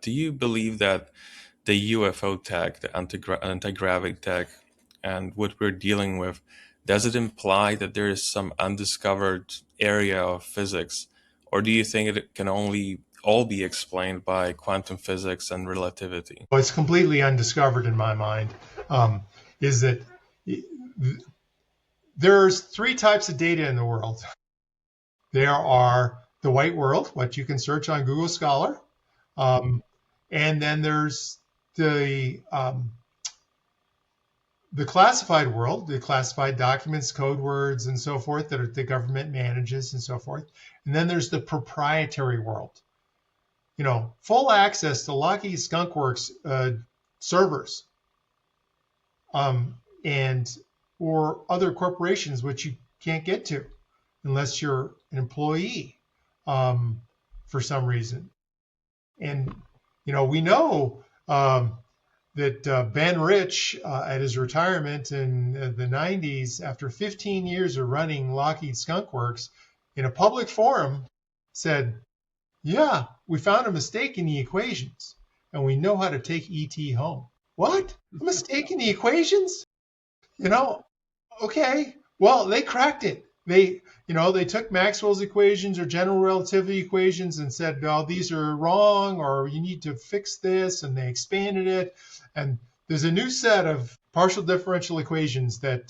Do you believe that the UFO tech, the anti-gravity tech, and what we're dealing with, does it imply that there is some undiscovered area of physics, or do you think it can only all be explained by quantum physics and relativity? What's completely undiscovered in my mind is that there's three types of data in the world. There are the white world, what you can search on Google Scholar, um, and then there's the classified world, the classified documents, code words, and so forth that the government manages and so forth. And then there's the proprietary world. Full access to Lockheed Skunk Works servers, and or other corporations which you can't get to unless you're an employee for some reason. And we know that Ben Rich, at his retirement in the 90s, after 15 years of running Lockheed Skunk Works, in a public forum said, "Yeah, we found a mistake in the equations, and we know how to take ET home." What? A mistake in the equations? You know, okay. Well, they cracked it. They took Maxwell's equations or general relativity equations and said, "Well, these are wrong, or you need to fix this," and they expanded it. And there's a new set of partial differential equations that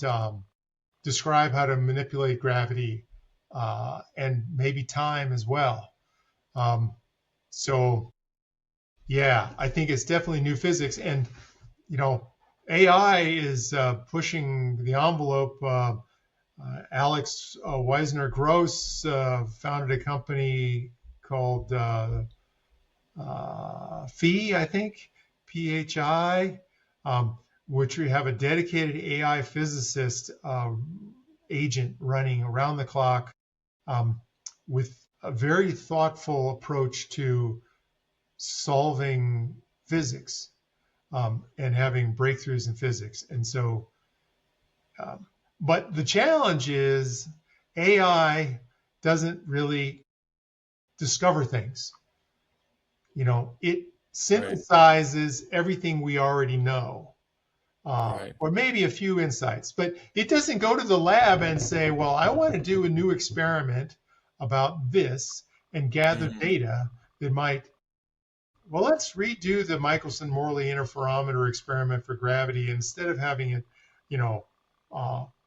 describe how to manipulate gravity and maybe time as well. Um, so, yeah, I think it's definitely new physics. And you know, AI is pushing the envelope. Alex Weisner Gross founded a company called Phi, I think, PHI, which we have a dedicated AI physicist agent running around the clock um, with a very thoughtful approach to solving physics and having breakthroughs in physics. And so, but the challenge is AI doesn't really discover things. It Right, synthesizes everything we already know, right. or maybe a few insights, but it doesn't go to the lab and say, well, I want to do a new experiment about this and gather Mhm. data that might, well, let's redo the Michelson-Morley interferometer experiment for gravity. Instead of having it,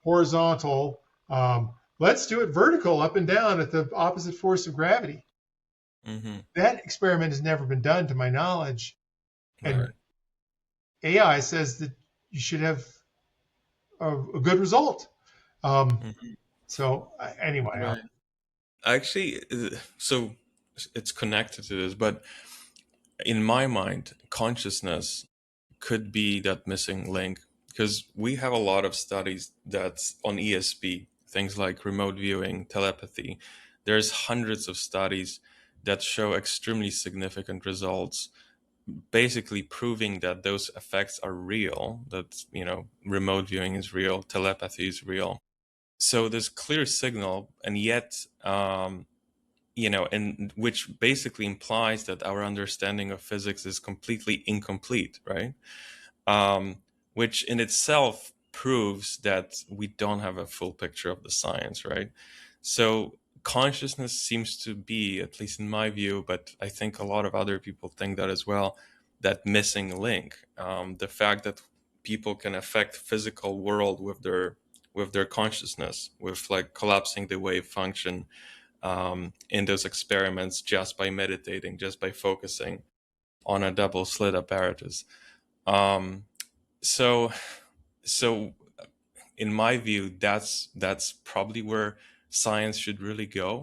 horizontal, let's do it vertical, up and down at the opposite force of gravity. Mhm. That experiment has never been done to my knowledge. And Right. AI says that you should have a good result. Um, Mhm. anyway, Right. Actually, so it's connected to this, but in my mind, consciousness could be that missing link because we have a lot of studies that's on ESP, things like remote viewing, telepathy. There's hundreds of studies that show extremely significant results, basically proving that those effects are real, that, remote viewing is real, telepathy is real. So there's clear signal, and yet, and which basically implies that our understanding of physics is completely incomplete, right? um, which in itself proves that we don't have a full picture of the science, right? So consciousness seems to be, at least in my view, but I think a lot of other people think that as well, that missing link. The fact that people can affect physical world with their consciousness, with like collapsing the wave function in those experiments just by meditating, just by focusing on a double slit apparatus. Um, so so in my view, that's probably where science should really go.